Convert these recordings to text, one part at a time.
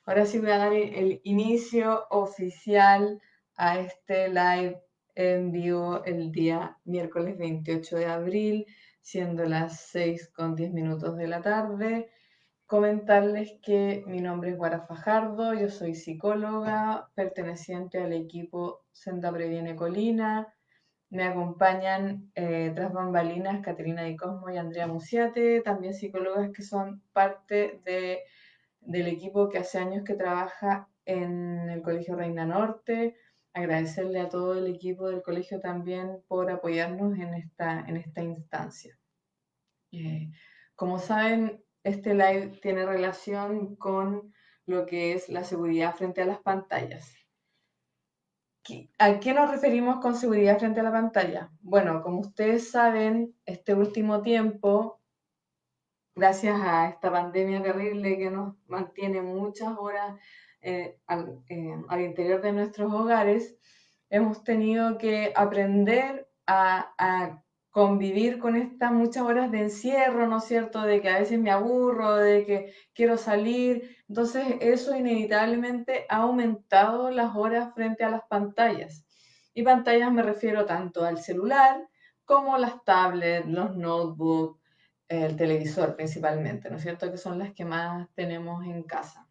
Ahora sí voy a dar el inicio oficial a este live en vivo el día miércoles 28 de abril, siendo las 6:10 de la tarde. Comentarles que mi nombre es Guara Fajardo, yo soy psicóloga perteneciente al equipo Senda Previene Colina. Me acompañan tras bambalinas Caterina Di Cosmo y Andrea Musiate, también psicólogas que son parte del equipo que hace años que trabaja en el Colegio Reina Norte. Agradecerle a todo el equipo del colegio también por apoyarnos en esta instancia. Eh, Como saben, este live tiene relación con lo que es la seguridad frente a las pantallas. ¿A qué nos referimos con seguridad frente a la pantalla? Bueno, como ustedes saben, este último tiempo, gracias a esta pandemia terrible que nos mantiene muchas horas al interior de nuestros hogares, hemos tenido que aprender a convivir con estas muchas horas de encierro, ¿no es cierto? De que a veces me aburro, de que quiero salir. Entonces, eso inevitablemente ha aumentado las horas frente a las pantallas. Y pantallas me refiero tanto al celular como las tablets, los notebooks, el televisor principalmente, ¿no es cierto? Que son las que más tenemos en casa.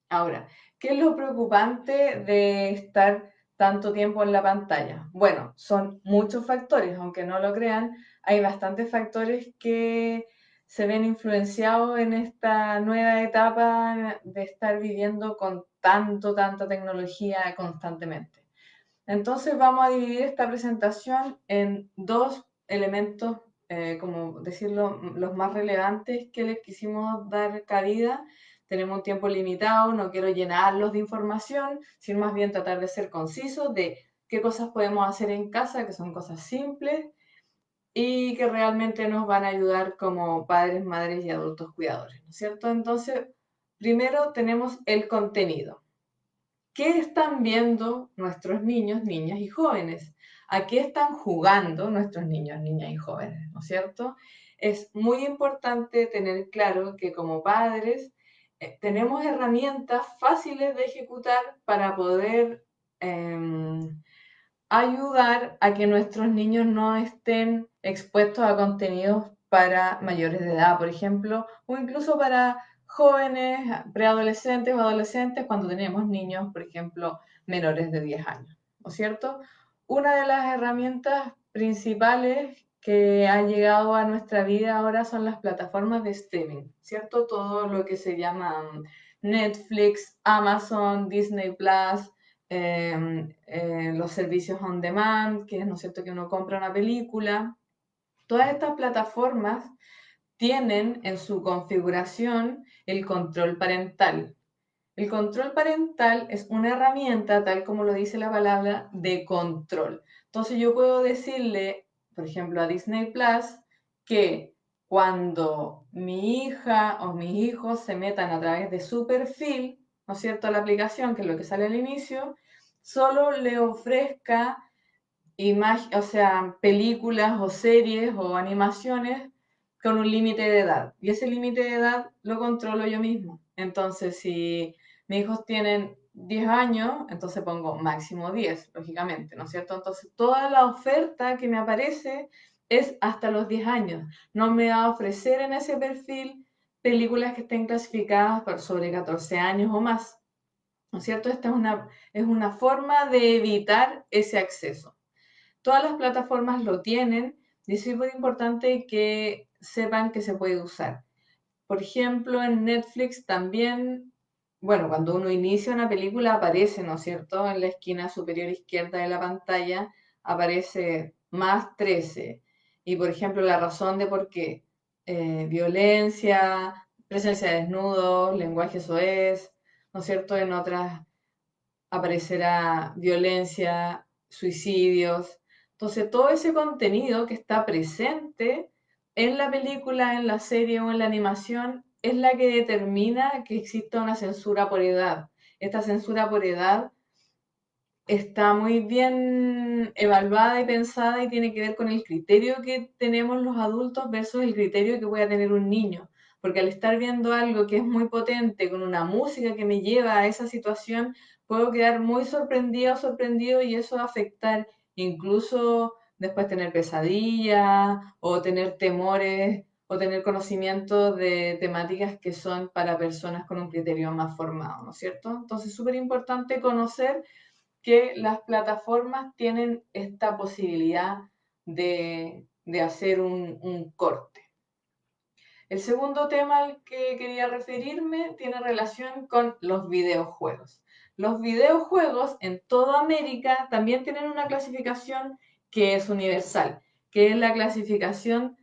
Ahora, ¿qué es lo preocupante de estar tanto tiempo en la pantalla? Bueno, son muchos factores, aunque no lo crean, hay bastantes factores que se ven influenciados en esta nueva etapa de estar viviendo con tanta tecnología constantemente. Entonces vamos a dividir esta presentación en dos elementos, como decirlo, los más relevantes que les quisimos dar cabida. Tenemos un tiempo limitado, no quiero llenarlos de información, sino más bien tratar de ser concisos de qué cosas podemos hacer en casa, que son cosas simples y que realmente nos van a ayudar como padres, madres y adultos cuidadores, ¿no es cierto? Entonces, primero tenemos el contenido. ¿Qué están viendo nuestros niños, niñas y jóvenes? ¿A qué están jugando nuestros niños, niñas y jóvenes? ¿No es cierto? Es muy importante tener claro que como padres tenemos herramientas fáciles de ejecutar para poder ayudar a que nuestros niños no estén expuestos a contenidos para mayores de edad, por ejemplo, o incluso para jóvenes, preadolescentes o adolescentes cuando tenemos niños, por ejemplo, menores de 10 años, ¿no es cierto? Una de las herramientas principales que han llegado a nuestra vida ahora son las plataformas de streaming, ¿cierto? Todo lo que se llama Netflix, Amazon, Disney Plus, los servicios on demand, que es, ¿no es cierto?, que uno compra una película. Todas estas plataformas tienen en su configuración el control parental. El control parental es una herramienta, tal como lo dice la palabra, de control. Entonces yo puedo decirle, por ejemplo, a Disney Plus, que cuando mi hija o mis hijos se metan a través de su perfil, ¿no es cierto?, a la aplicación, que es lo que sale al inicio, solo le ofrezca o sea, películas o series o animaciones con un límite de edad. Y ese límite de edad lo controlo yo mismo. Entonces, si mis hijos tienen 10 años, entonces pongo máximo 10, lógicamente, ¿no es cierto? Entonces, toda la oferta que me aparece es hasta los 10 años. No me va a ofrecer en ese perfil películas que estén clasificadas por sobre 14 años o más, ¿no es cierto? Esta es una forma de evitar ese acceso. Todas las plataformas lo tienen y es muy importante que sepan que se puede usar. Por ejemplo, en Netflix también, bueno, cuando uno inicia una película aparece, ¿no es cierto? En la esquina superior izquierda de la pantalla aparece más 13. Y por ejemplo, la razón de por qué. Violencia, presencia de desnudos, lenguaje soez, ¿no es cierto? En otras aparecerá violencia, suicidios. Entonces, todo ese contenido que está presente en la película, en la serie o en la animación es la que determina que exista una censura por edad. Esta censura por edad está muy bien evaluada y pensada y tiene que ver con el criterio que tenemos los adultos versus el criterio que pueda tener un niño. porque al estar viendo algo que es muy potente, con una música que me lleva a esa situación, puedo quedar muy sorprendida o sorprendido y eso va a afectar incluso después tener pesadillas o tener temores o tener conocimiento de temáticas que son para personas con un criterio más formado, ¿no es cierto? Entonces es súper importante conocer que las plataformas tienen esta posibilidad de hacer un corte. El segundo tema al que quería referirme tiene relación con los videojuegos. Los videojuegos en toda América también tienen una clasificación que es universal, que es la clasificación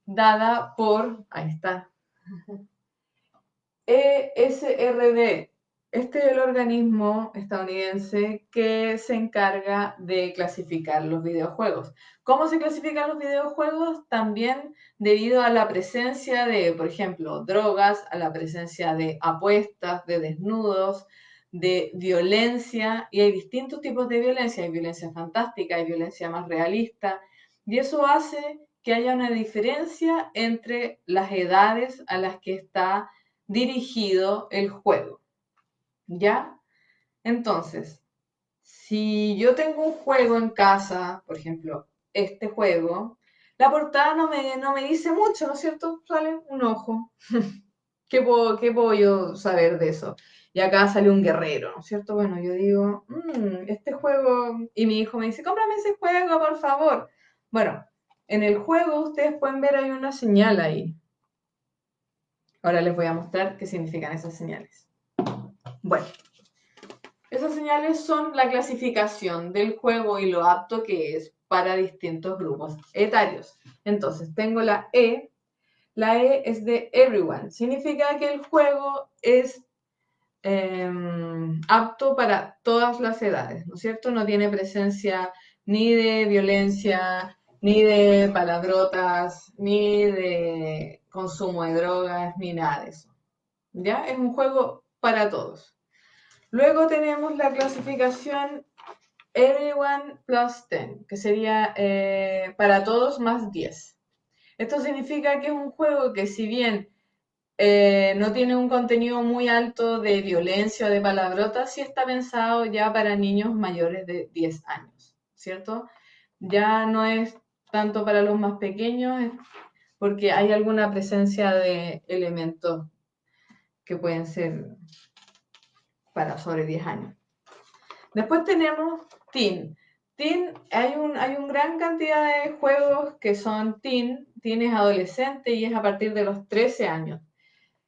dada por, ahí está, ESRB. Este es el organismo estadounidense que se encarga de clasificar los videojuegos. ¿Cómo se clasifican los videojuegos? También debido a la presencia de, por ejemplo, drogas, a la presencia de apuestas, de desnudos, de violencia, y hay distintos tipos de violencia. Hay violencia fantástica, hay violencia más realista, y eso hace que haya una diferencia entre las edades a las que está dirigido el juego, ¿ya? Entonces, si yo tengo un juego en casa, por ejemplo, este juego, la portada no me dice mucho, ¿no es cierto? Sale un ojo. ¿Qué puedo yo saber de eso? Y acá sale un guerrero, ¿no es cierto? Bueno, yo digo, este juego, y mi hijo me dice, cómprame ese juego, por favor. Bueno, en el juego ustedes pueden ver hay una señal ahí. Ahora les voy a mostrar qué significan esas señales. Bueno, esas señales son la clasificación del juego y lo apto que es para distintos grupos etarios. Entonces, tengo la E. La E es de everyone. Significa que el juego es apto para todas las edades, ¿no es cierto? No tiene presencia ni de violencia, ni de palabrotas, ni de consumo de drogas, ni nada de eso. ¿Ya? Es un juego para todos. Luego tenemos la clasificación Everyone plus 10, que sería para todos más 10. Esto significa que es un juego que si bien no tiene un contenido muy alto de violencia o de palabrotas, sí está pensado ya para niños mayores de 10 años, ¿cierto? Ya no es tanto para los más pequeños, porque hay alguna presencia de elementos que pueden ser para sobre 10 años. Después tenemos Teen. Teen, hay una gran cantidad de juegos que son Teen. Teen es adolescente y es a partir de los 13 años.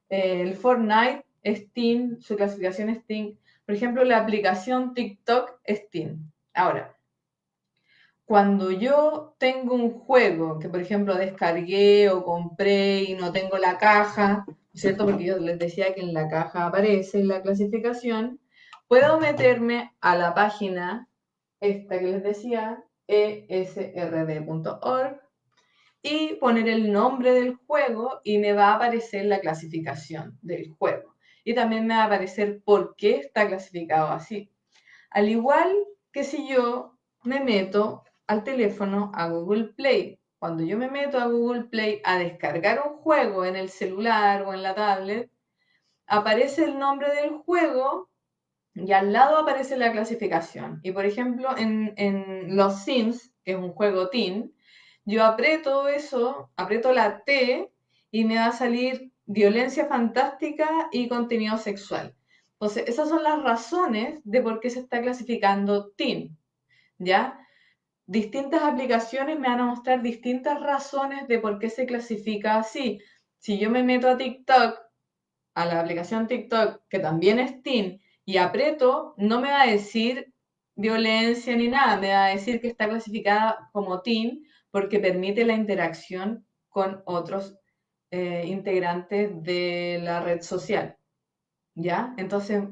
El Fortnite es Teen, su clasificación es Teen. Por ejemplo, la aplicación TikTok es Teen. Ahora, cuando yo tengo un juego que, por ejemplo, descargué o compré y no tengo la caja, ¿cierto? Porque yo les decía que en la caja aparece la clasificación, puedo meterme a la página esta que les decía, esrd.org, y poner el nombre del juego y me va a aparecer la clasificación del juego. Y también me va a aparecer por qué está clasificado así. Al igual que si yo me meto al teléfono a Google Play. Cuando yo me meto a Google Play a descargar un juego en el celular o en la tablet, aparece el nombre del juego y al lado aparece la clasificación. Y por ejemplo, en Los Sims, que es un juego teen, yo aprieto eso, aprieto la T y me va a salir violencia fantástica y contenido sexual. Entonces, esas son las razones de por qué se está clasificando teen, ¿ya? Distintas aplicaciones me van a mostrar distintas razones de por qué se clasifica así. Si yo me meto a TikTok, a la aplicación TikTok, que también es teen, y aprieto, no me va a decir violencia ni nada, me va a decir que está clasificada como teen porque permite la interacción con otros integrantes de la red social, ¿ya? Entonces,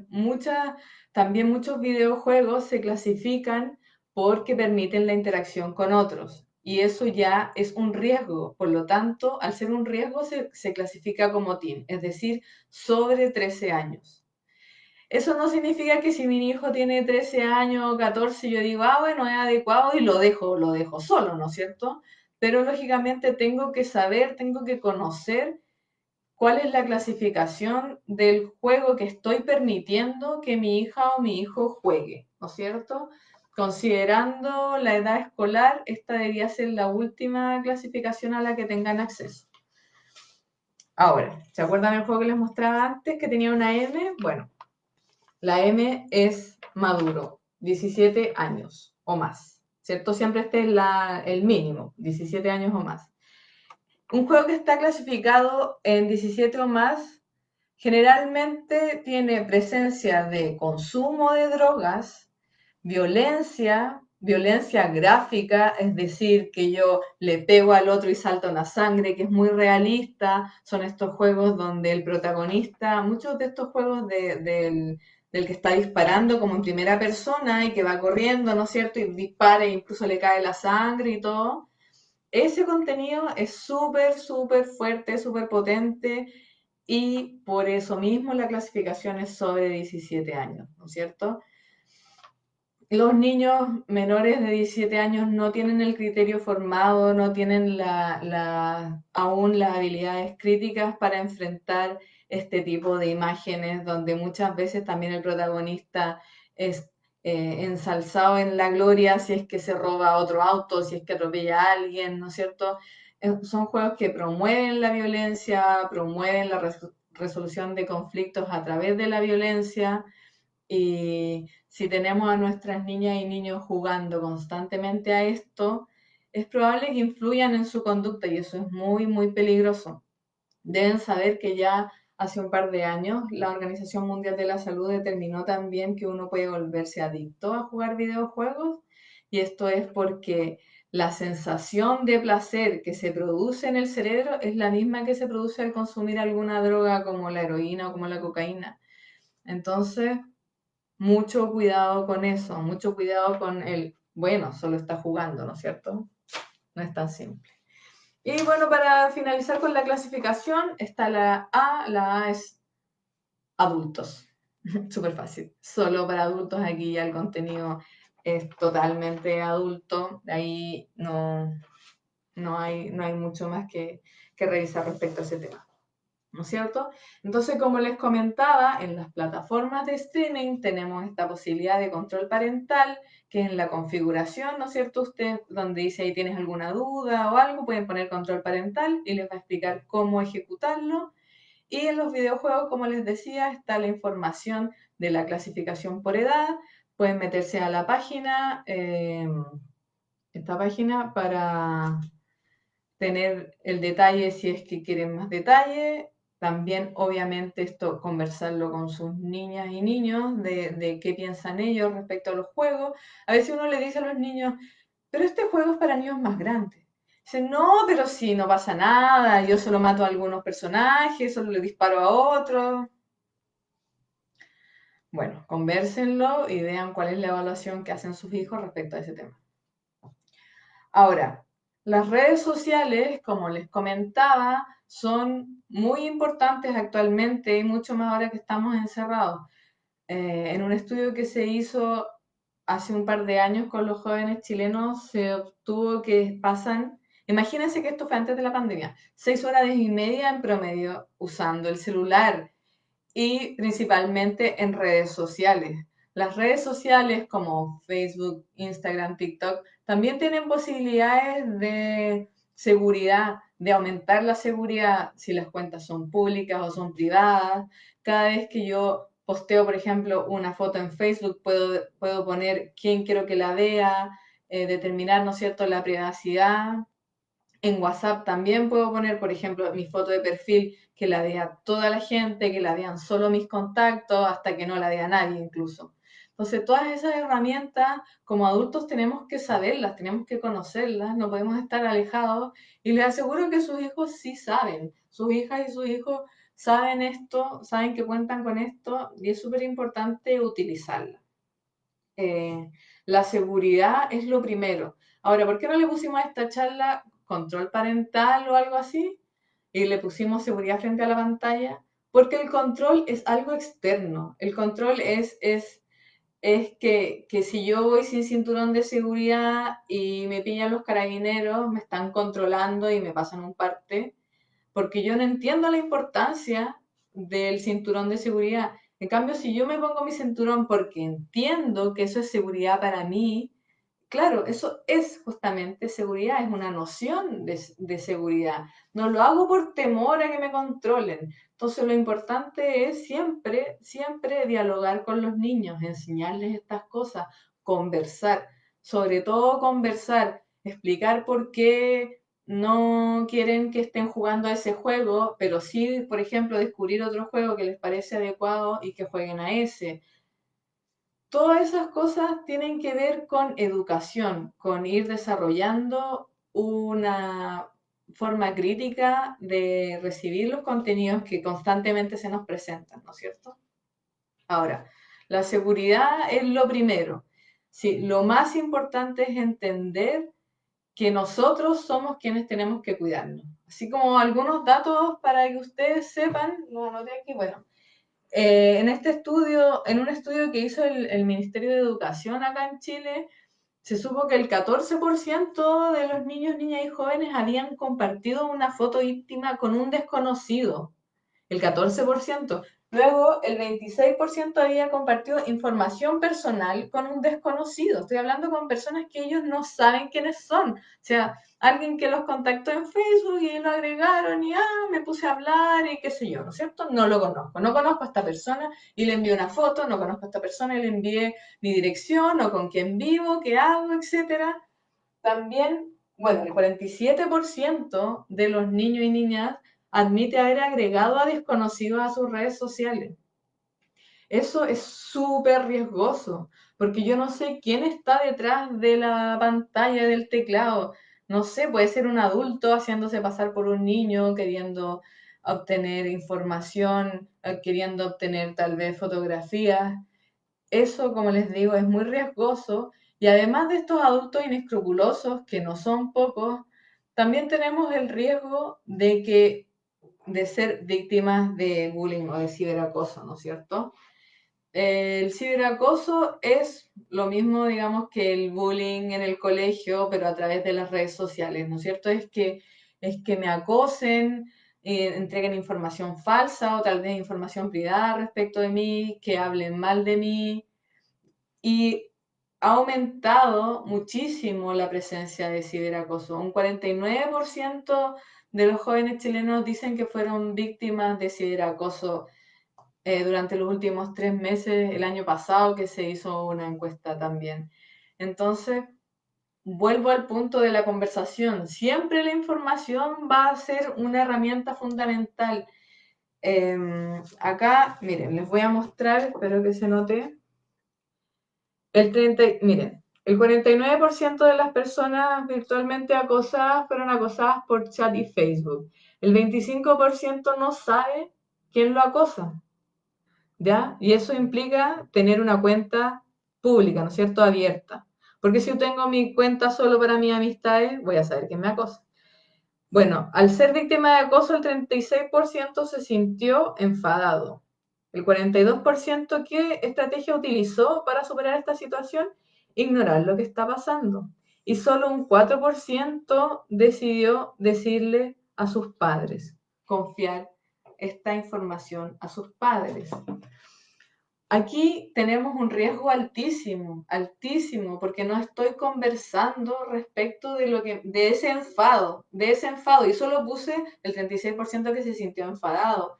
también muchos videojuegos se clasifican porque permiten la interacción con otros. Y eso ya es un riesgo. Por lo tanto, al ser un riesgo, se clasifica como teen, es decir, sobre 13 años. Eso no significa que si mi hijo tiene 13 años o 14, yo digo, bueno, es adecuado y lo dejo solo, ¿no es cierto? Pero lógicamente tengo que saber, tengo que conocer cuál es la clasificación del juego que estoy permitiendo que mi hija o mi hijo juegue, ¿no es cierto? Considerando la edad escolar, esta debería ser la última clasificación a la que tengan acceso. Ahora, ¿se acuerdan del juego que les mostraba antes que tenía una M? Bueno, la M es maduro, 17 años o más, ¿cierto? Siempre este es el mínimo, 17 años o más. Un juego que está clasificado en 17 o más generalmente tiene presencia de consumo de drogas, violencia gráfica, es decir, que yo le pego al otro y salta una sangre, que es muy realista. Son estos juegos donde el protagonista, muchos de estos juegos del que está disparando como en primera persona y que va corriendo, ¿no es cierto? Y dispara e incluso le cae la sangre y todo. Ese contenido es súper, súper fuerte, súper potente y por eso mismo la clasificación es sobre 17 años, ¿no es cierto? Los niños menores de 17 años no tienen el criterio formado, no tienen aún las habilidades críticas para enfrentar este tipo de imágenes donde muchas veces también el protagonista es ensalzado en la gloria si es que se roba otro auto, si es que atropella a alguien, ¿no es cierto? Son juegos que promueven la violencia, promueven la resolución de conflictos a través de la violencia. Y si tenemos a nuestras niñas y niños jugando constantemente a esto, es probable que influyan en su conducta y eso es muy, muy peligroso. Deben saber que ya hace un par de años la Organización Mundial de la Salud determinó también que uno puede volverse adicto a jugar videojuegos y esto es porque la sensación de placer que se produce en el cerebro es la misma que se produce al consumir alguna droga como la heroína o como la cocaína. Entonces, mucho cuidado con eso, mucho cuidado con el, bueno, solo está jugando, ¿no es cierto? No es tan simple. Y bueno, para finalizar con la clasificación, está la A es adultos, súper fácil, solo para adultos, aquí ya el contenido es totalmente adulto, ahí no hay mucho más que revisar respecto a ese tema. ¿No es cierto? Entonces, como les comentaba, en las plataformas de streaming tenemos esta posibilidad de control parental, que es en la configuración, ¿no es cierto? Usted, donde dice ahí tienes alguna duda o algo, pueden poner control parental y les va a explicar cómo ejecutarlo. Y en los videojuegos, como les decía, está la información de la clasificación por edad. Pueden meterse a la página, esta página, para tener el detalle si es que quieren más detalle. También, obviamente, esto conversarlo con sus niñas y niños de qué piensan ellos respecto a los juegos. A veces uno le dice a los niños, pero este juego es para niños más grandes. Dicen, no, pero si no pasa nada, yo solo mato a algunos personajes, solo le disparo a otros. Bueno, convérsenlo y vean cuál es la evaluación que hacen sus hijos respecto a ese tema. Ahora, las redes sociales, como les comentaba, son muy importantes actualmente y mucho más ahora que estamos encerrados. En un estudio que se hizo hace un par de años con los jóvenes chilenos, se obtuvo que pasan, imagínense que esto fue antes de la pandemia, 6 horas y media en promedio usando el celular y principalmente en redes sociales. Las redes sociales como Facebook, Instagram, TikTok también tienen posibilidades de seguridad, de aumentar la seguridad si las cuentas son públicas o son privadas. Cada vez que yo posteo, por ejemplo, una foto en Facebook, puedo poner quién quiero que la vea, determinar, ¿no es cierto?, la privacidad. En WhatsApp también puedo poner, por ejemplo, mi foto de perfil, que la vea toda la gente, que la vean solo mis contactos, hasta que no la vea nadie incluso. Entonces, todas esas herramientas, como adultos, tenemos que saberlas, tenemos que conocerlas, no podemos estar alejados. Y les aseguro que sus hijos sí saben, sus hijas y sus hijos saben esto, saben que cuentan con esto, y es súper importante utilizarla. La seguridad es lo primero. Ahora, ¿por qué no le pusimos a esta charla control parental o algo así? Y le pusimos seguridad frente a la pantalla. Porque el control es algo externo. El control es que si yo voy sin cinturón de seguridad y me pillan los carabineros, me están controlando y me pasan un parte. porque yo no entiendo la importancia del cinturón de seguridad. En cambio, si yo me pongo mi cinturón porque entiendo que eso es seguridad para mí, claro, eso es justamente seguridad, es una noción de seguridad. No lo hago por temor a que me controlen. Entonces, lo importante es siempre, siempre dialogar con los niños, enseñarles estas cosas, conversar, sobre todo conversar, explicar por qué no quieren que estén jugando a ese juego, pero sí, por ejemplo, descubrir otro juego que les parece adecuado y que jueguen a ese. Todas esas cosas tienen que ver con educación, con ir desarrollando una forma crítica de recibir los contenidos que constantemente se nos presentan, ¿no es cierto? Ahora, la seguridad es lo primero. Sí, lo más importante es entender que nosotros somos quienes tenemos que cuidarnos. Así como algunos datos para que ustedes sepan, lo anoté aquí, bueno, en este estudio, en un estudio que hizo el Ministerio de Educación acá en Chile, se supo que el 14% de los niños, niñas y jóvenes habían compartido una foto íntima con un desconocido. El 14%. Luego, el 26% había compartido información personal con un desconocido. Estoy hablando con personas que ellos no saben quiénes son. O sea, alguien que los contactó en Facebook y lo agregaron y me puse a hablar y qué sé yo, ¿no es cierto? No lo conozco. No conozco a esta persona y le envié una foto, no conozco a esta persona y le envié mi dirección o con quién vivo, qué hago, etcétera. También, bueno, el 47% de los niños y niñas admite haber agregado a desconocidos a sus redes sociales. Eso es súper riesgoso, porque yo no sé quién está detrás de la pantalla del teclado. No sé, puede ser un adulto haciéndose pasar por un niño, queriendo obtener información, queriendo obtener tal vez fotografías. Eso, como les digo, es muy riesgoso y además de estos adultos inescrupulosos, que no son pocos, también tenemos el riesgo de ser víctimas de bullying o de ciberacoso, ¿no es cierto? El ciberacoso es lo mismo, digamos, que el bullying en el colegio, pero a través de las redes sociales, ¿no es cierto? Es que me acosen, entreguen información falsa o tal vez información privada respecto de mí, que hablen mal de mí, y ha aumentado muchísimo la presencia de ciberacoso. Un 49% de los jóvenes chilenos dicen que fueron víctimas de ciberacoso durante los últimos 3 meses, el año pasado que se hizo una encuesta también. Entonces, vuelvo al punto de la conversación. Siempre la información va a ser una herramienta fundamental. Acá, miren, les voy a mostrar, espero que se note. Miren, el 49% de las personas virtualmente acosadas fueron acosadas por chat y Facebook. El 25% no sabe quién lo acosa, ¿ya? Y eso implica tener una cuenta pública, ¿no es cierto?, abierta. Porque si yo tengo mi cuenta solo para mis amistades, voy a saber quién me acosa. Bueno, al ser víctima de acoso, el 36% se sintió enfadado. El 42%, ¿qué estrategia utilizó para superar esta situación? Ignorar lo que está pasando. Y solo un 4% decidió decirle a sus padres, confiar esta información a sus padres. Aquí tenemos un riesgo altísimo, altísimo, porque no estoy conversando respecto de ese enfado, y solo puse el 36% que se sintió enfadado.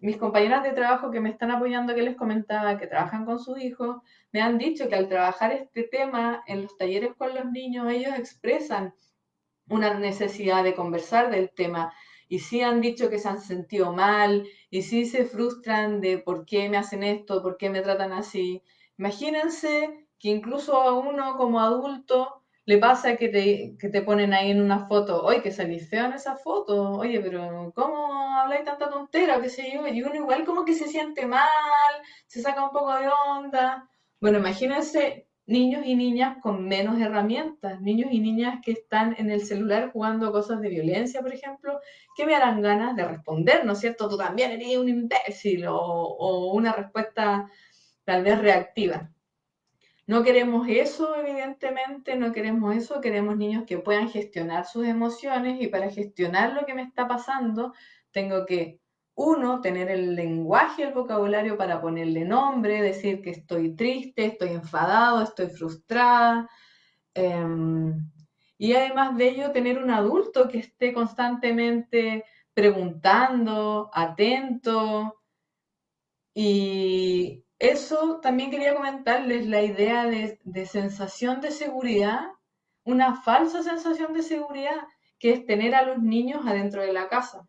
Mis compañeras de trabajo que me están apoyando, que les comentaba, que trabajan con sus hijos, me han dicho que al trabajar este tema en los talleres con los niños, ellos expresan una necesidad de conversar del tema y sí han dicho que se han sentido mal y sí se frustran de por qué me hacen esto, por qué me tratan así. Imagínense que incluso a uno como adulto le pasa que te ponen ahí en una foto, oye, que salís feo en esa foto, oye, pero ¿cómo habláis tanta tontera? ¿Qué sé yo? Y uno igual como que se siente mal, se saca un poco de onda. Bueno, imagínense niños y niñas con menos herramientas, niños y niñas que están en el celular jugando cosas de violencia, por ejemplo, que me harán ganas de responder, ¿no es cierto? Tú también eres un imbécil o una respuesta tal vez reactiva. No queremos eso, evidentemente, no queremos eso, queremos niños que puedan gestionar sus emociones y para gestionar lo que me está pasando, tengo que, uno, tener el lenguaje, el vocabulario para ponerle nombre, decir que estoy triste, estoy enfadado, estoy frustrada. Y además de ello, tener un adulto que esté constantemente preguntando, atento, y eso también quería comentarles la idea de sensación de seguridad, una falsa sensación de seguridad, que es tener a los niños adentro de la casa.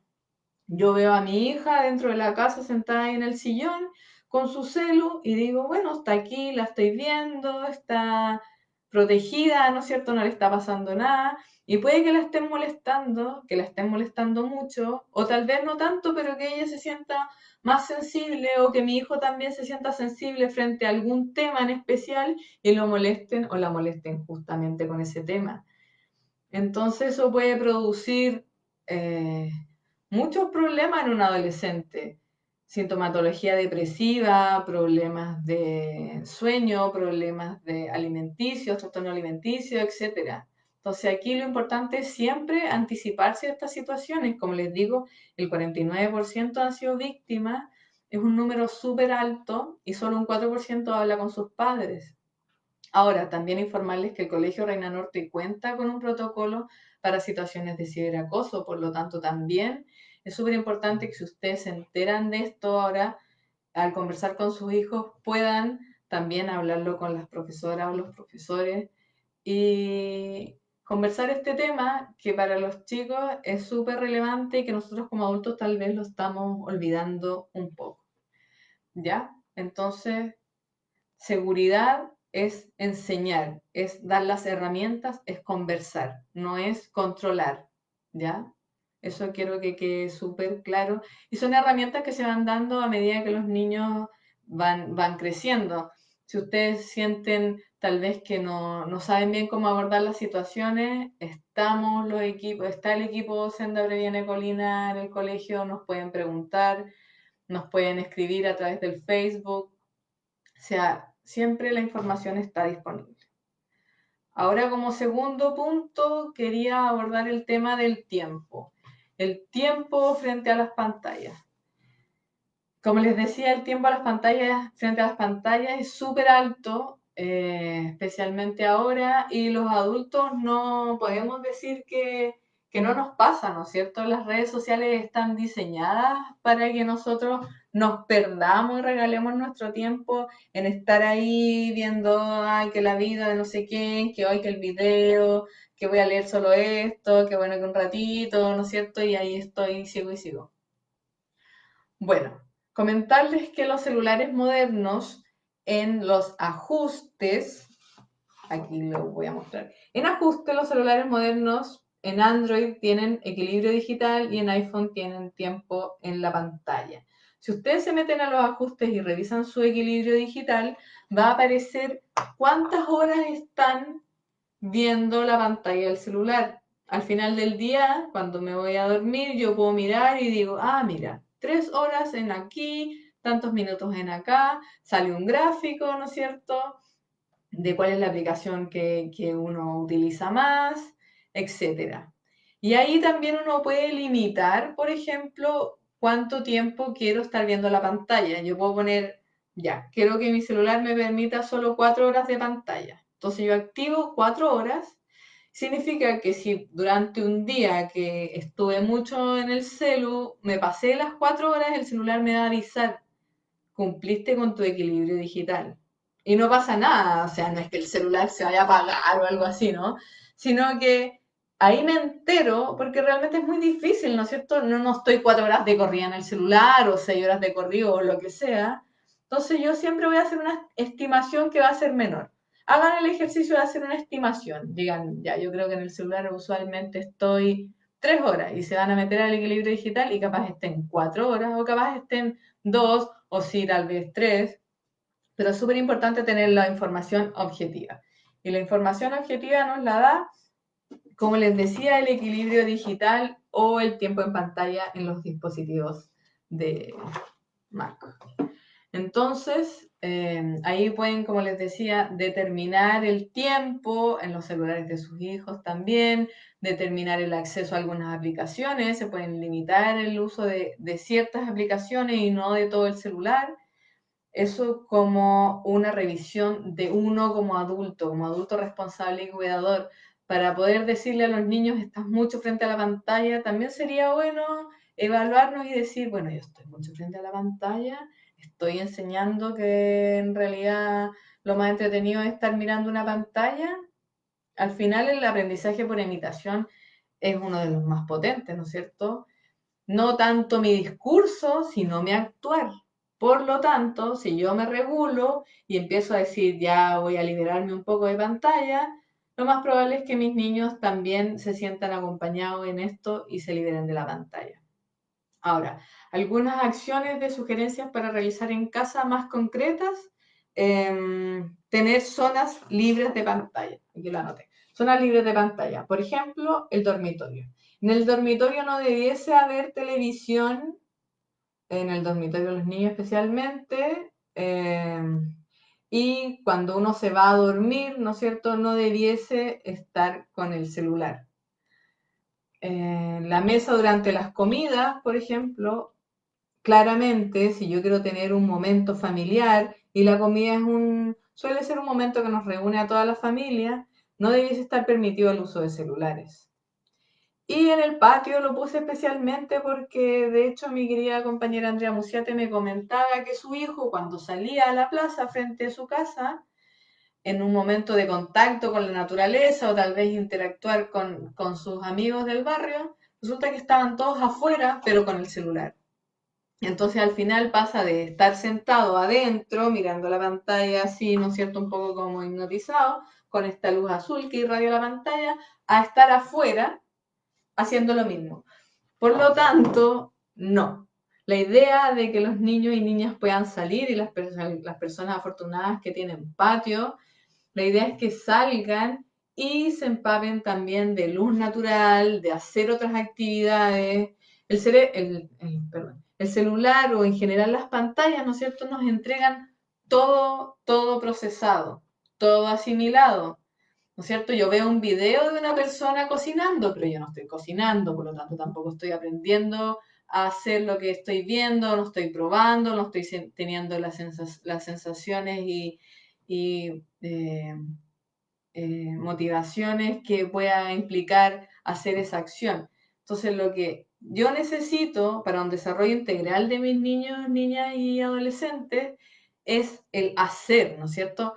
Yo veo a mi hija dentro de la casa sentada ahí en el sillón con su celu y digo, bueno, está aquí, la estoy viendo, está protegida, ¿no es cierto? No le está pasando nada. Y puede que la estén molestando mucho, o tal vez no tanto, pero que ella se sienta más sensible o que mi hijo también se sienta sensible frente a algún tema en especial y lo molesten o la molesten justamente con ese tema. Entonces eso puede producir eh, muchos problemas en un adolescente. Sintomatología depresiva, problemas de sueño, problemas de alimenticios, trastorno alimenticio, etc. Entonces aquí lo importante es siempre anticiparse a estas situaciones. Como les digo, el 49% han sido víctimas, es un número súper alto y solo un 4% habla con sus padres. Ahora, también informarles que el Colegio Reina Norte cuenta con un protocolo para situaciones de ciberacoso, por lo tanto también es súper importante que si ustedes se enteran de esto ahora, al conversar con sus hijos, puedan también hablarlo con las profesoras o los profesores y conversar este tema que para los chicos es súper relevante y que nosotros como adultos tal vez lo estamos olvidando un poco. ¿Ya? Entonces, seguridad es enseñar, es dar las herramientas, es conversar, no es controlar, ¿ya? Eso quiero que quede súper claro. Y son herramientas que se van dando a medida que los niños van creciendo. Si ustedes sienten tal vez que no saben bien cómo abordar las situaciones, estamos los equipos, está el equipo Senda Previene Colina en el colegio, nos pueden preguntar, nos pueden escribir a través del Facebook, o sea, siempre la información está disponible. Ahora, como segundo punto, quería abordar el tema del tiempo. El tiempo frente a las pantallas. Como les decía, el tiempo a las pantallas, frente a las pantallas es súper alto, especialmente ahora, y los adultos no podemos decir que no nos pasa, ¿no es cierto? Las redes sociales están diseñadas para que nosotros nos perdamos y regalemos nuestro tiempo en estar ahí viendo, ay, que la vida de no sé quién, que hoy que el video, que voy a leer solo esto, que bueno que un ratito, ¿no es cierto? Y ahí estoy, sigo y sigo. Bueno, comentarles que los celulares modernos en los ajustes, aquí lo voy a mostrar, en ajustes los celulares modernos en Android tienen equilibrio digital y en iPhone tienen tiempo en la pantalla. Si ustedes se meten a los ajustes y revisan su equilibrio digital, va a aparecer cuántas horas están viendo la pantalla del celular. Al final del día, cuando me voy a dormir, yo puedo mirar y digo, ah, mira, 3 horas en aquí, tantos minutos en acá, sale un gráfico, ¿no es cierto? De cuál es la aplicación que uno utiliza más, etcétera. Y ahí también uno puede limitar, por ejemplo, cuánto tiempo quiero estar viendo la pantalla. Yo puedo poner, ya, quiero que mi celular me permita solo 4 horas de pantalla. Entonces yo activo 4 horas. Significa que si durante un día que estuve mucho en el celu, me pasé las 4 horas, el celular me va a avisar, cumpliste con tu equilibrio digital. Y no pasa nada, o sea, no es que el celular se vaya a apagar o algo así, ¿no? Sino que ahí me entero, porque realmente es muy difícil, ¿no es cierto? No estoy 4 horas de corrida en el celular o 6 horas de corrido o lo que sea. Entonces yo siempre voy a hacer una estimación que va a ser menor. Hagan el ejercicio de hacer una estimación. Digan, ya, yo creo que en el celular usualmente estoy 3 horas y se van a meter al equilibrio digital y capaz estén 4 horas o capaz estén 2 o sí, tal vez 3, pero es súper importante tener la información objetiva. Y la información objetiva nos la da, como les decía, el equilibrio digital o el tiempo en pantalla en los dispositivos de Mac. Entonces, ahí pueden, como les decía, determinar el tiempo en los celulares de sus hijos también, determinar el acceso a algunas aplicaciones, se pueden limitar el uso de ciertas aplicaciones y no de todo el celular. Eso como una revisión de uno como adulto responsable y cuidador, para poder decirle a los niños, estás mucho frente a la pantalla. También sería bueno evaluarnos y decir, bueno, yo estoy mucho frente a la pantalla, estoy enseñando que en realidad lo más entretenido es estar mirando una pantalla. Al final el aprendizaje por imitación es uno de los más potentes, ¿no es cierto? No tanto mi discurso, sino mi actuar. Por lo tanto, si yo me regulo y empiezo a decir, ya voy a liberarme un poco de pantalla, lo más probable es que mis niños también se sientan acompañados en esto y se liberen de la pantalla. Ahora, algunas acciones de sugerencias para realizar en casa más concretas, tener zonas libres de pantalla. Aquí lo anoté. Zonas libres de pantalla. Por ejemplo, el dormitorio. En el dormitorio no debiese haber televisión, en el dormitorio de los niños especialmente, y cuando uno se va a dormir, ¿no es cierto?, no debiese estar con el celular. La mesa durante las comidas, por ejemplo, claramente, si yo quiero tener un momento familiar y la comida suele ser un momento que nos reúne a toda la familia, no debiese estar permitido el uso de celulares. Y en el patio lo puse especialmente porque, de hecho, mi querida compañera Andrea Muciate me comentaba que su hijo, cuando salía a la plaza frente a su casa, en un momento de contacto con la naturaleza o tal vez interactuar con sus amigos del barrio, resulta que estaban todos afuera, pero con el celular. Entonces al final pasa de estar sentado adentro, mirando la pantalla así, ¿no es cierto?, un poco como hipnotizado, con esta luz azul que irradia la pantalla, a estar afuera haciendo lo mismo. Por lo tanto, no. La idea de que los niños y niñas puedan salir y las personas afortunadas que tienen patio, la idea es que salgan y se empapen también de luz natural, de hacer otras actividades. El celular o en general las pantallas, ¿no es cierto?, nos entregan todo procesado, todo asimilado. ¿No es cierto? Yo veo un video de una persona cocinando, pero yo no estoy cocinando, por lo tanto tampoco estoy aprendiendo a hacer lo que estoy viendo, no estoy probando, no estoy teniendo las sensaciones y motivaciones que pueda implicar hacer esa acción. Entonces, lo que yo necesito para un desarrollo integral de mis niños, niñas y adolescentes es el hacer, ¿no es cierto?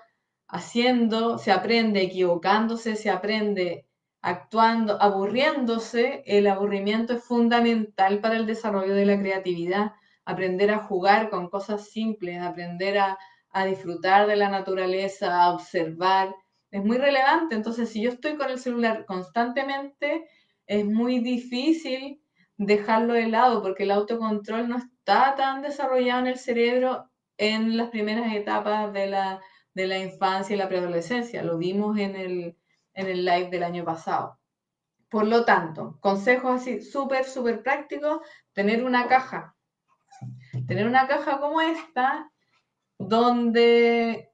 Haciendo, se aprende equivocándose, se aprende actuando, aburriéndose. El aburrimiento es fundamental para el desarrollo de la creatividad. Aprender a jugar con cosas simples, aprender a disfrutar de la naturaleza, a observar es muy relevante. Entonces, si yo estoy con el celular constantemente, es muy difícil dejarlo de lado porque el autocontrol no está tan desarrollado en el cerebro en las primeras etapas de la infancia y la preadolescencia. Lo vimos en el live del año pasado. Por lo tanto, consejos así súper prácticos, tener una caja. Tener una caja como esta donde,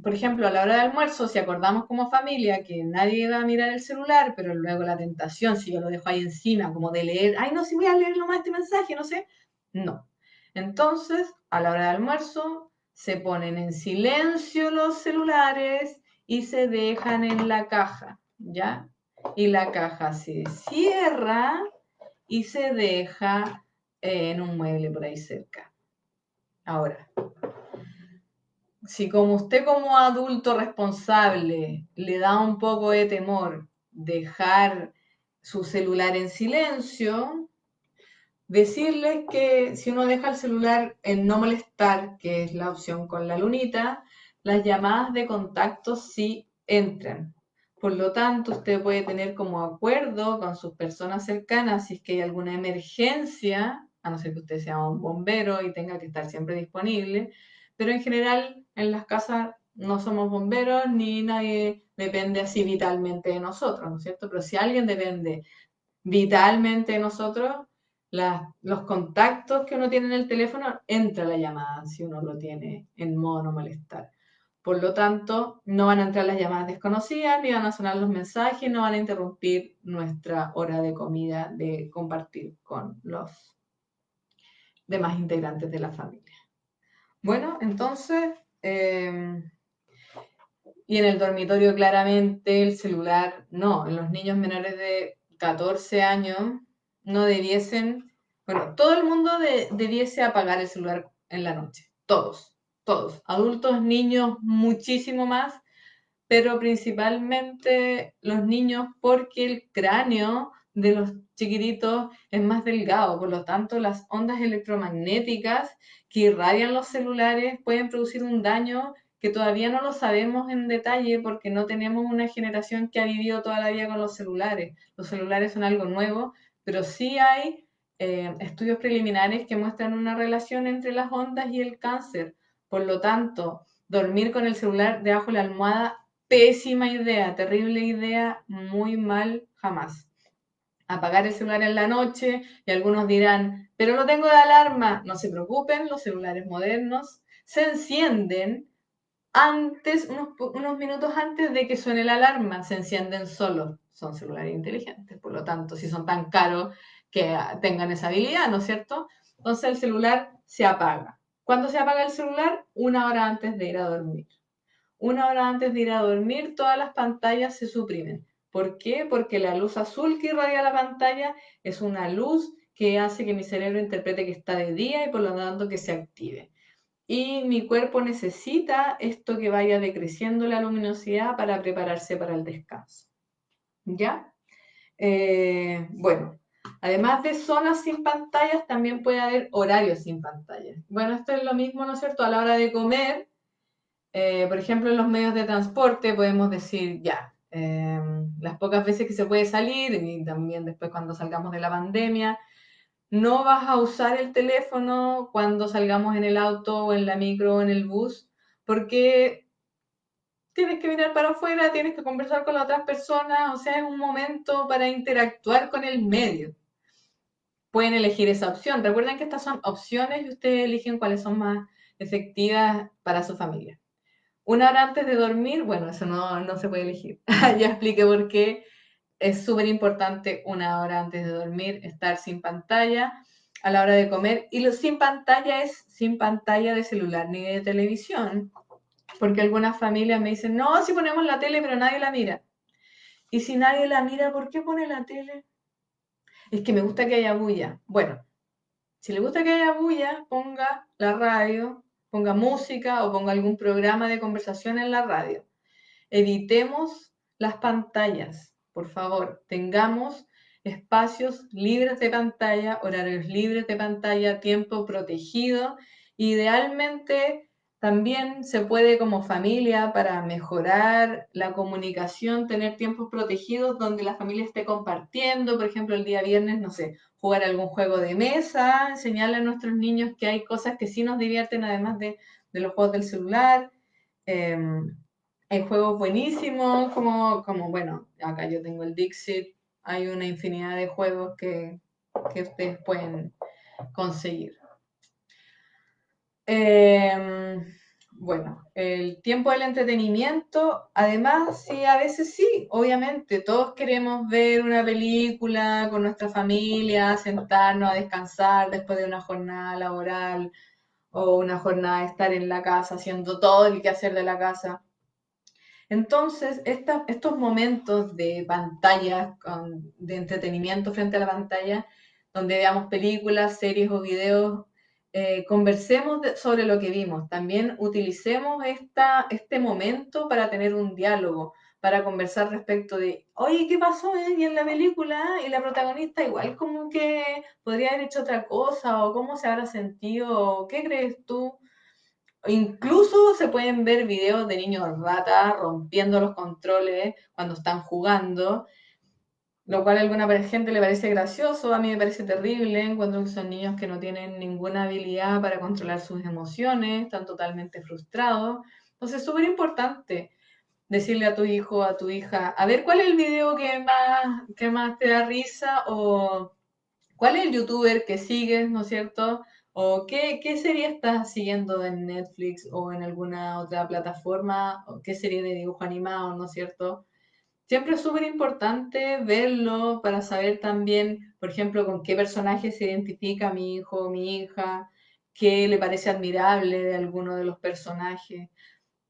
por ejemplo, a la hora de almuerzo, si acordamos como familia que nadie va a mirar el celular, pero luego la tentación, si yo lo dejo ahí encima, como de leer, ay, no, si voy a leer nomás este mensaje, no sé, no. Entonces, a la hora de almuerzo, se ponen en silencio los celulares y se dejan en la caja, ¿ya? Y la caja se cierra y se deja en un mueble por ahí cerca. Ahora, si como usted como adulto responsable le da un poco de temor dejar su celular en silencio, decirles que si uno deja el celular en no molestar, que es la opción con la lunita, las llamadas de contacto sí entran. Por lo tanto, usted puede tener como acuerdo con sus personas cercanas si es que hay alguna emergencia, a no ser que usted sea un bombero y tenga que estar siempre disponible, pero en general en las casas no somos bomberos ni nadie depende así vitalmente de nosotros, ¿no es cierto? Pero si alguien depende vitalmente de nosotros, los contactos que uno tiene en el teléfono, entra la llamada si uno lo tiene en modo no molestar. Por lo tanto, no van a entrar las llamadas desconocidas, ni van a sonar los mensajes, no van a interrumpir nuestra hora de comida de compartir con los demás integrantes de la familia. Bueno, entonces, y en el dormitorio claramente el celular, no, en los niños menores de 14 años no debiesen, bueno, todo el mundo debiese apagar el celular en la noche, todos, adultos, niños, muchísimo más, pero principalmente los niños porque el cráneo de los chiquititos es más delgado, por lo tanto las ondas electromagnéticas que irradian los celulares pueden producir un daño que todavía no lo sabemos en detalle porque no tenemos una generación que ha vivido toda la vida con los celulares. Los celulares son algo nuevo, pero sí hay estudios preliminares que muestran una relación entre las ondas y el cáncer. Por lo tanto, dormir con el celular debajo de la almohada, pésima idea, terrible idea, muy mal, jamás. Apagar el celular en la noche y algunos dirán, pero lo tengo de alarma. No se preocupen, los celulares modernos se encienden antes, unos minutos antes de que suene la alarma, se encienden solos. Son celulares inteligentes, por lo tanto, si son tan caros que tengan esa habilidad, ¿no es cierto? Entonces el celular se apaga. ¿Cuándo se apaga el celular? 1 hora antes de ir a dormir. 1 hora antes de ir a dormir, todas las pantallas se suprimen. ¿Por qué? Porque la luz azul que irradia la pantalla es una luz que hace que mi cerebro interprete que está de día y por lo tanto que se active. Y mi cuerpo necesita esto que vaya decreciendo la luminosidad para prepararse para el descanso. ¿Ya? Bueno, además de zonas sin pantallas, también puede haber horarios sin pantallas. Bueno, esto es lo mismo, ¿no es cierto? A la hora de comer, por ejemplo, en los medios de transporte podemos decir ya, las pocas veces que se puede salir y también después cuando salgamos de la pandemia, no vas a usar el teléfono cuando salgamos en el auto o en la micro o en el bus, porque tienes que mirar para afuera, tienes que conversar con las otras personas, o sea, es un momento para interactuar con el medio. Pueden elegir esa opción. Recuerden que estas son opciones y ustedes eligen cuáles son más efectivas para su familia. 1 hora antes de dormir, bueno, eso no se puede elegir. Ya expliqué por qué es súper importante 1 hora antes de dormir, estar sin pantalla a la hora de comer. Y lo sin pantalla es sin pantalla de celular ni de televisión, porque algunas familias me dicen, no, si ponemos la tele, pero nadie la mira. Y si nadie la mira, ¿por qué pone la tele? Es que me gusta que haya bulla. Bueno, si le gusta que haya bulla, ponga la radio, ponga música o ponga algún programa de conversación en la radio. Evitemos las pantallas, por favor. Tengamos espacios libres de pantalla, horarios libres de pantalla, tiempo protegido. Idealmente, también se puede como familia, para mejorar la comunicación, tener tiempos protegidos donde la familia esté compartiendo, por ejemplo, el día viernes, no sé, jugar algún juego de mesa, enseñarle a nuestros niños que hay cosas que sí nos divierten además de los juegos del celular. Hay juegos buenísimos, como, bueno, acá yo tengo el Dixit, hay una infinidad de juegos que ustedes pueden conseguir. Bueno, el tiempo del entretenimiento, además, sí, a veces sí, obviamente, todos queremos ver una película con nuestra familia, sentarnos a descansar después de una jornada laboral o una jornada de estar en la casa haciendo todo el quehacer de la casa. Entonces, estos momentos de pantalla, de entretenimiento frente a la pantalla, donde veamos películas, series o videos, conversemos sobre lo que vimos. También utilicemos este momento para tener un diálogo, para conversar respecto de, oye, ¿qué pasó y en la película? Y la protagonista igual como que podría haber hecho otra cosa, o cómo se habrá sentido, o qué crees tú. Incluso se pueden ver videos de niños rata rompiendo los controles cuando están jugando, lo cual a alguna gente le parece gracioso, a mí me parece terrible. Encuentro que son niños que no tienen ninguna habilidad para controlar sus emociones, están totalmente frustrados. Entonces es súper importante decirle a tu hijo, a tu hija, a ver cuál es el video que más te da risa, o ¿Cuál es el youtuber que sigues, ¿no es cierto? ¿O qué serie estás siguiendo en Netflix o en alguna otra plataforma? ¿O qué serie de dibujo animado, ¿no es cierto? Siempre es súper importante verlo para saber también, por ejemplo, con qué personaje se identifica mi hijo o mi hija, qué le parece admirable de alguno de los personajes.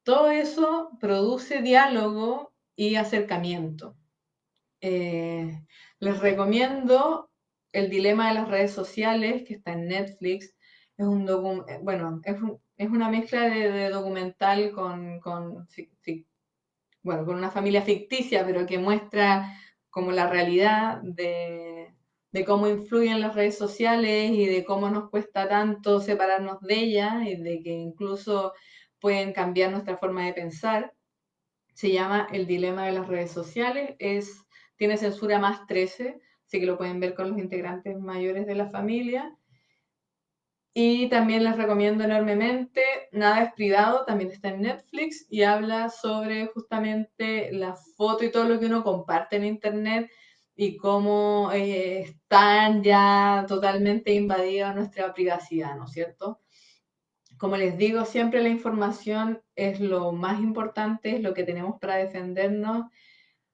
Todo eso produce diálogo y acercamiento. Eh, Les recomiendo El dilema de las redes sociales, que está en Netflix. Es un bueno, es una mezcla de documental bueno, con una familia ficticia, pero que muestra como la realidad de cómo influyen las redes sociales y de cómo nos cuesta tanto separarnos de ellas y de que incluso pueden cambiar nuestra forma de pensar. Se llama El dilema de las redes sociales, tiene censura más 13, así que lo pueden ver con los integrantes mayores de la familia. Y también les recomiendo enormemente Nada es privado, también está en Netflix y habla sobre justamente la foto y todo lo que uno comparte en Internet y cómo están ya totalmente invadida nuestra privacidad, ¿no es cierto? Como les digo, siempre la información es lo más importante, es lo que tenemos para defendernos.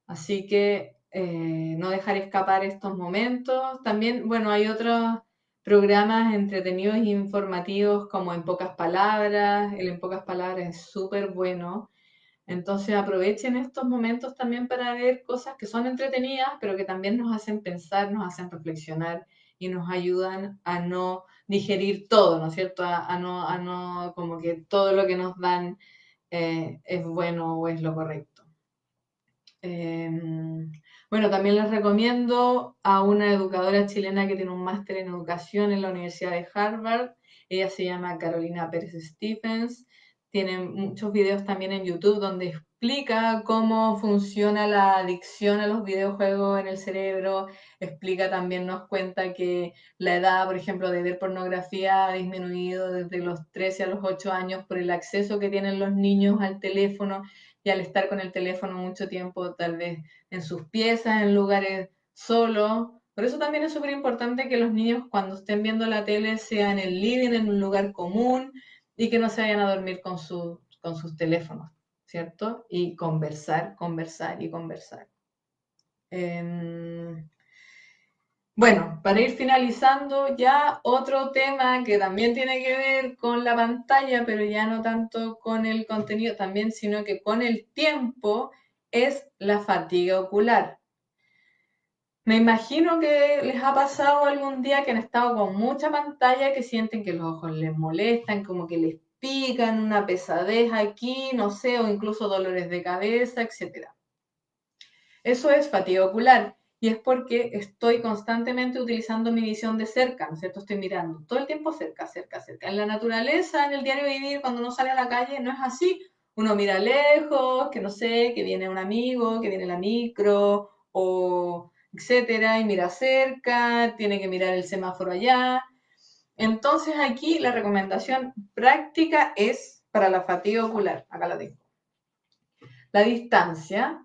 Así que no dejar escapar estos momentos. También, bueno, hay otros programas entretenidos e informativos como En pocas palabras. El En pocas palabras es súper bueno. Entonces aprovechen estos momentos también para ver cosas que son entretenidas, pero que también nos hacen pensar, nos hacen reflexionar y nos ayudan a no digerir todo, ¿no es cierto? A no como que todo lo que nos dan es bueno o es lo correcto. Bueno, también les recomiendo a una educadora chilena que tiene un máster en educación en la Universidad de Harvard. Ella se llama Carolina Pérez Stephens. Tiene muchos videos también en YouTube donde explica cómo funciona la adicción a los videojuegos en el cerebro. Explica también, nos cuenta que la edad, por ejemplo, de ver pornografía ha disminuido desde los 13 a los 8 años por el acceso que tienen los niños al teléfono y al estar con el teléfono mucho tiempo, tal vez en sus piezas, en lugares solos. Por eso también es súper importante que los niños cuando estén viendo la tele sea en el living, en un lugar común y que no se vayan a dormir con sus teléfonos, ¿cierto? Y conversar, conversar y conversar. Eh, bueno, para ir finalizando, ya otro tema que también tiene que ver con la pantalla, pero ya no tanto con el contenido también, sino que con el tiempo, es la fatiga ocular. Me imagino que les ha pasado algún día que han estado con mucha pantalla, que sienten que los ojos les molestan, como que les pican, una pesadez aquí, no sé, o incluso dolores de cabeza, etcétera. Eso es fatiga ocular y es porque estoy constantemente utilizando mi visión de cerca, ¿no es cierto? Estoy mirando todo el tiempo cerca, cerca, cerca. En la naturaleza, en el diario vivir, cuando uno sale a la calle, no es así. Uno mira lejos, que no sé, que viene un amigo, que viene la micro, o etcétera, y mira cerca, tiene que mirar el semáforo allá. Entonces aquí la recomendación práctica es para la fatiga ocular, acá la tengo. La distancia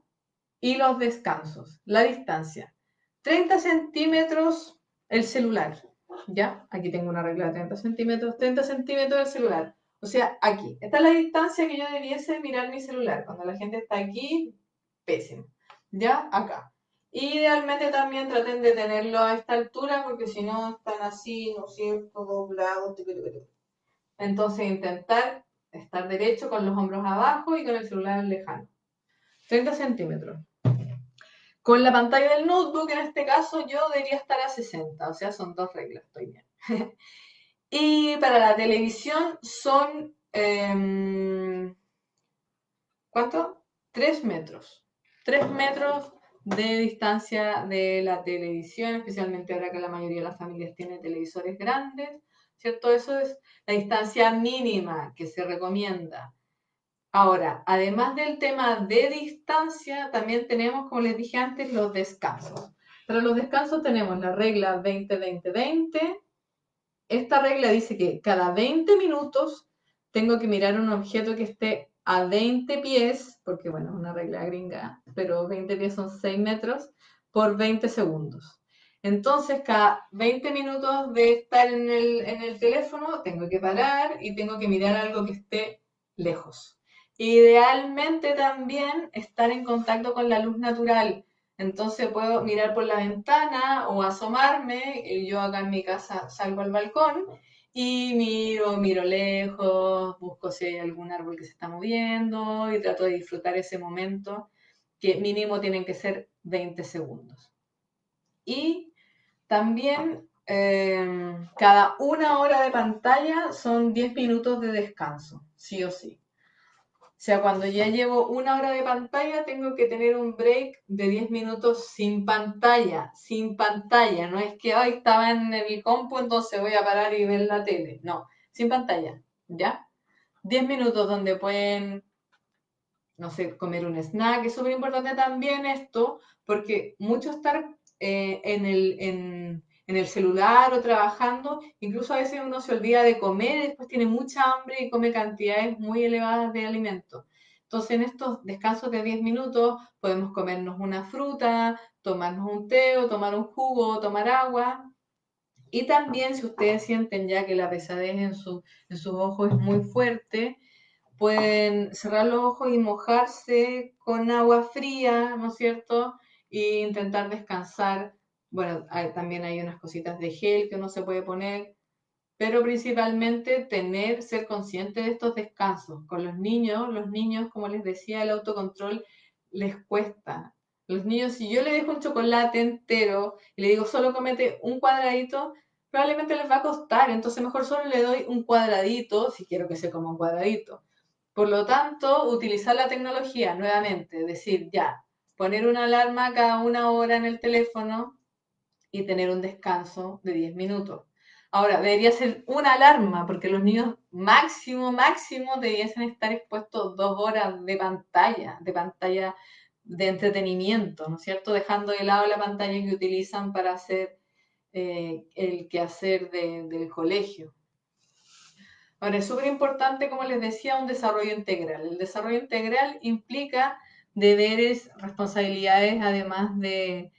y los descansos. La distancia. 30 centímetros el celular. ¿Ya? Aquí tengo una regla de 30 centímetros. 30 centímetros el celular. O sea, aquí. Esta es la distancia que yo debiese mirar mi celular. Cuando la gente está aquí, pésimo. ¿Ya? Acá. Idealmente también traten de tenerlo a esta altura porque si no están así, ¿no es cierto? Doblados. Entonces intentar estar derecho con los hombros abajo y con el celular lejano. 30 centímetros. Con la pantalla del notebook, en este caso, yo debería estar a 60, o sea, son dos reglas, estoy bien. Y para la televisión son, ¿cuánto? 3 metros. 3 metros de distancia de la televisión, especialmente ahora que la mayoría de las familias tienen televisores grandes, ¿cierto? Eso es la distancia mínima que se recomienda. Ahora, además del tema de distancia, también tenemos, como les dije antes, los descansos. Para los descansos tenemos la regla 20-20-20. Esta regla dice que cada 20 minutos tengo que mirar un objeto que esté a 20 pies, porque bueno, es una regla gringa, pero 20 pies son 6 metros, por 20 segundos. Entonces, cada 20 minutos de estar en el teléfono, tengo que parar y tengo que mirar algo que esté lejos. Idealmente también estar en contacto con la luz natural. Entonces puedo mirar por la ventana o asomarme. Y yo acá en mi casa salgo al balcón y miro lejos, busco si hay algún árbol que se está moviendo y trato de disfrutar ese momento, que mínimo tienen que ser 20 segundos. Y también cada 1 hora de pantalla son 10 minutos de descanso, sí o sí. O sea, cuando ya llevo 1 hora de pantalla, tengo que tener un break de 10 minutos sin pantalla, sin pantalla. No es que hoy estaba en el compu, entonces voy a parar y ver la tele. No, sin pantalla, ¿ya? 10 minutos donde pueden, no sé, comer un snack. Es súper importante también esto, porque mucho estar en el celular o trabajando, incluso a veces uno se olvida de comer y después tiene mucha hambre y come cantidades muy elevadas de alimentos. Entonces, en estos descansos de 10 minutos podemos comernos una fruta, tomarnos un té o tomar un jugo o tomar agua. Y también si ustedes sienten ya que la pesadez en sus ojos es muy fuerte, pueden cerrar los ojos y mojarse con agua fría, ¿no es cierto? E intentar descansar. Bueno, también hay unas cositas de gel que uno se puede poner, pero principalmente ser consciente de estos descansos. Con los niños, como les decía, el autocontrol les cuesta. Los niños, si yo le dejo un chocolate entero y le digo solo comete un cuadradito, probablemente les va a costar. Entonces mejor solo le doy un cuadradito si quiero que se coma un cuadradito. Por lo tanto, utilizar la tecnología nuevamente, decir ya, poner una alarma cada 1 hora en el teléfono y tener un descanso de 10 minutos. Ahora, debería ser una alarma, porque los niños máximo debiesen estar expuestos 2 horas de pantalla de entretenimiento, ¿no es cierto? Dejando de lado la pantalla que utilizan para hacer el quehacer del colegio. Ahora, es súper importante, como les decía, un desarrollo integral. El desarrollo integral implica deberes, responsabilidades, además de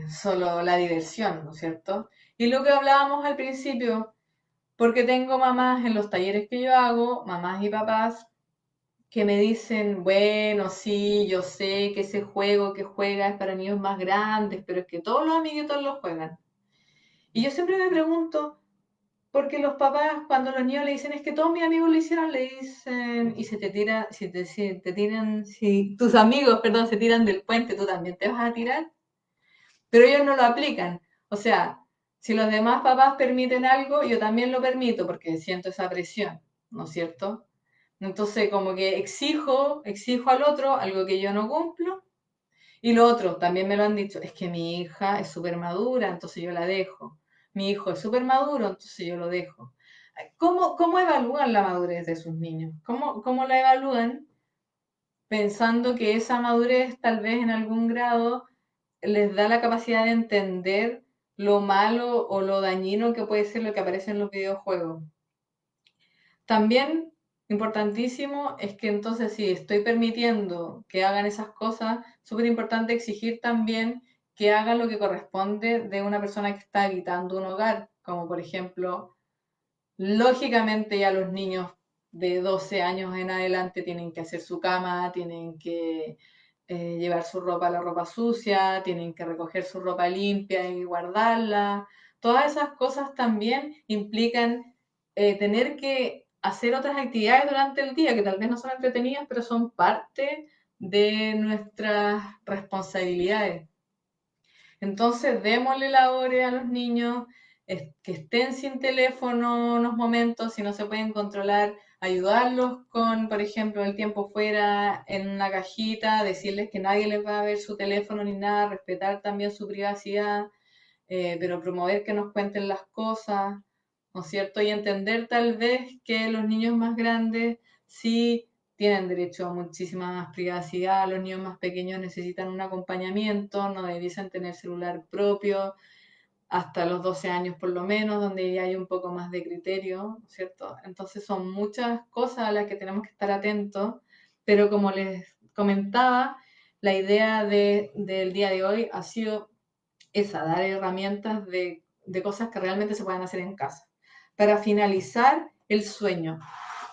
solo la diversión, ¿no es cierto? Y lo que hablábamos al principio, porque tengo mamás en los talleres que yo hago, mamás y papás, que me dicen, bueno, sí, yo sé que ese juego que juega es para niños más grandes, pero es que todos los amiguitos lo juegan. Y yo siempre me pregunto, porque los papás, cuando los niños le dicen, es que todos mis amigos lo hicieron, le dicen, y se te tira, si te tiran, si tus amigos, perdón, se tiran del puente, tú también te vas a tirar, pero ellos no lo aplican. O sea, si los demás papás permiten algo, yo también lo permito porque siento esa presión, ¿no es cierto? Entonces, como que exijo al otro algo que yo no cumplo. Y lo otro, también me lo han dicho, es que mi hija es súper madura, entonces yo la dejo. Mi hijo es súper maduro, entonces yo lo dejo. ¿Cómo evalúan la madurez de sus niños? ¿Cómo la evalúan pensando que esa madurez tal vez en algún grado les da la capacidad de entender lo malo o lo dañino que puede ser lo que aparece en los videojuegos? También importantísimo es que entonces si estoy permitiendo que hagan esas cosas, súper importante exigir también que hagan lo que corresponde de una persona que está habitando un hogar, como por ejemplo, lógicamente ya los niños de 12 años en adelante tienen que hacer su cama, tienen que llevar su ropa a la ropa sucia, tienen que recoger su ropa limpia y guardarla. Todas esas cosas también implican tener que hacer otras actividades durante el día que tal vez no son entretenidas, pero son parte de nuestras responsabilidades. Entonces, démosle labores a los niños, que estén sin teléfono unos momentos, si no se pueden controlar, ayudarlos con, por ejemplo, el tiempo fuera en una cajita, decirles que nadie les va a ver su teléfono ni nada, respetar también su privacidad, pero promover que nos cuenten las cosas, ¿no es cierto? Y entender tal vez que los niños más grandes sí tienen derecho a muchísima más privacidad, los niños más pequeños necesitan un acompañamiento, no debiesen tener celular propio, hasta los 12 años por lo menos, donde ya hay un poco más de criterio, ¿cierto? Entonces son muchas cosas a las que tenemos que estar atentos, pero como les comentaba, la idea del día de hoy ha sido dar herramientas de cosas que realmente se puedan hacer en casa. Para finalizar, el sueño.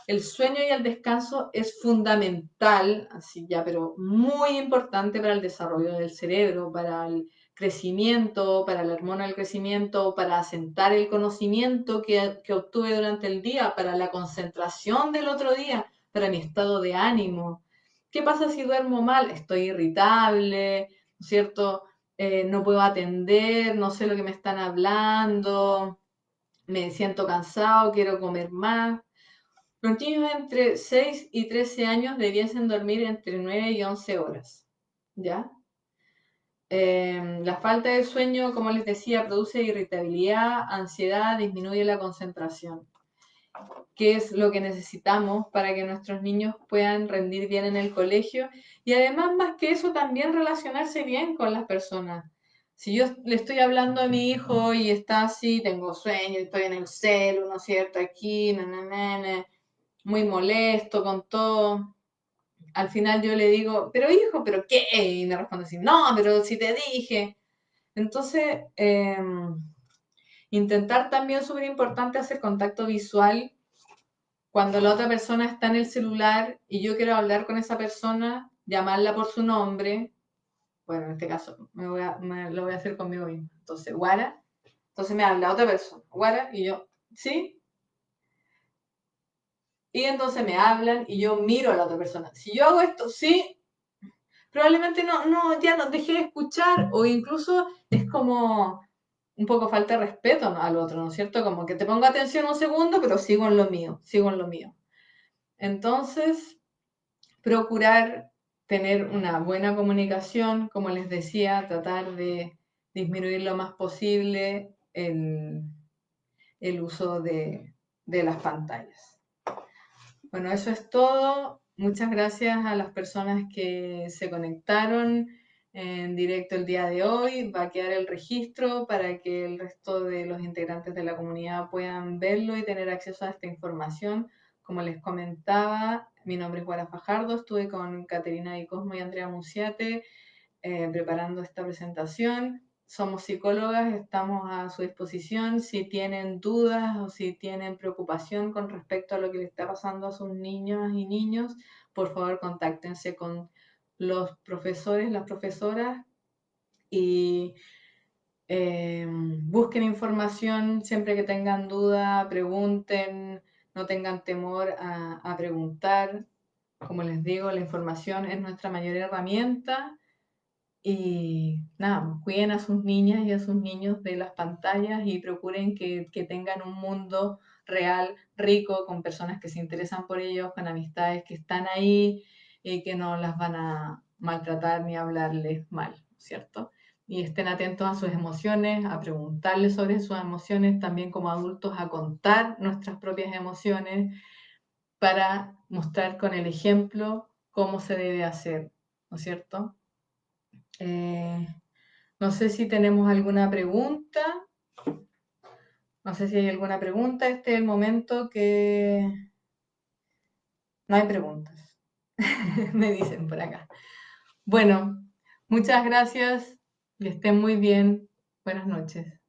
El sueño y el descanso es fundamental, así ya, pero muy importante para el desarrollo del cerebro, para el crecimiento, para la hormona del crecimiento, para asentar el conocimiento que obtuve durante el día, para la concentración del otro día, para mi estado de ánimo. ¿Qué pasa si duermo mal? Estoy irritable, ¿no es cierto? No puedo atender, no sé lo que me están hablando, me siento cansado, quiero comer más. Los niños entre 6 y 13 años debiesen dormir entre 9 y 11 horas, ¿ya? La falta de sueño, como les decía, produce irritabilidad, ansiedad, disminuye la concentración, que es lo que necesitamos para que nuestros niños puedan rendir bien en el colegio y además, más que eso, también relacionarse bien con las personas. Si yo le estoy hablando a mi hijo y está así, tengo sueño, estoy en el celu, ¿no es cierto? Aquí, muy molesto con todo. Al final yo le digo, pero hijo, ¿pero qué? Y me responde así, no, pero si te dije. Entonces, intentar también, súper importante, hacer contacto visual cuando la otra persona está en el celular y yo quiero hablar con esa persona, llamarla por su nombre. Bueno, en este caso lo voy a hacer conmigo mismo. Entonces, Guara. Entonces me habla otra persona, Guara, y yo, ¿sí? Y entonces me hablan y yo miro a la otra persona. Si yo hago esto, sí, probablemente ya no dejé de escuchar o incluso es como un poco falta de respeto, ¿no?, al otro, ¿no es cierto? Como que te pongo atención un segundo, pero sigo en lo mío, sigo en lo mío. Entonces, procurar tener una buena comunicación, como les decía, tratar de disminuir lo más posible el uso de las pantallas. Bueno, eso es todo. Muchas gracias a las personas que se conectaron en directo el día de hoy. Va a quedar el registro para que el resto de los integrantes de la comunidad puedan verlo y tener acceso a esta información. Como les comentaba, mi nombre es Guara Fajardo. Estuve con Caterina Di Cosmo y Andrea Muciate preparando esta presentación. Somos psicólogas, estamos a su disposición. Si tienen dudas o si tienen preocupación con respecto a lo que le está pasando a sus niños y niños, por favor contáctense con los profesores, las profesoras y busquen información siempre que tengan duda, pregunten, no tengan temor a preguntar. Como les digo, la información es nuestra mayor herramienta. Y nada, pues, cuiden a sus niñas y a sus niños de las pantallas y procuren que tengan un mundo real, rico, con personas que se interesan por ellos, con amistades que están ahí y que no las van a maltratar ni hablarles mal, ¿cierto? Y estén atentos a sus emociones, a preguntarles sobre sus emociones, también como adultos a contar nuestras propias emociones para mostrar con el ejemplo cómo se debe hacer, ¿no es cierto? Eh, no sé si tenemos alguna pregunta. No sé si hay alguna pregunta. Este es el momento que no hay preguntas. Me dicen por acá. Bueno, muchas gracias. Que estén muy bien. Buenas noches.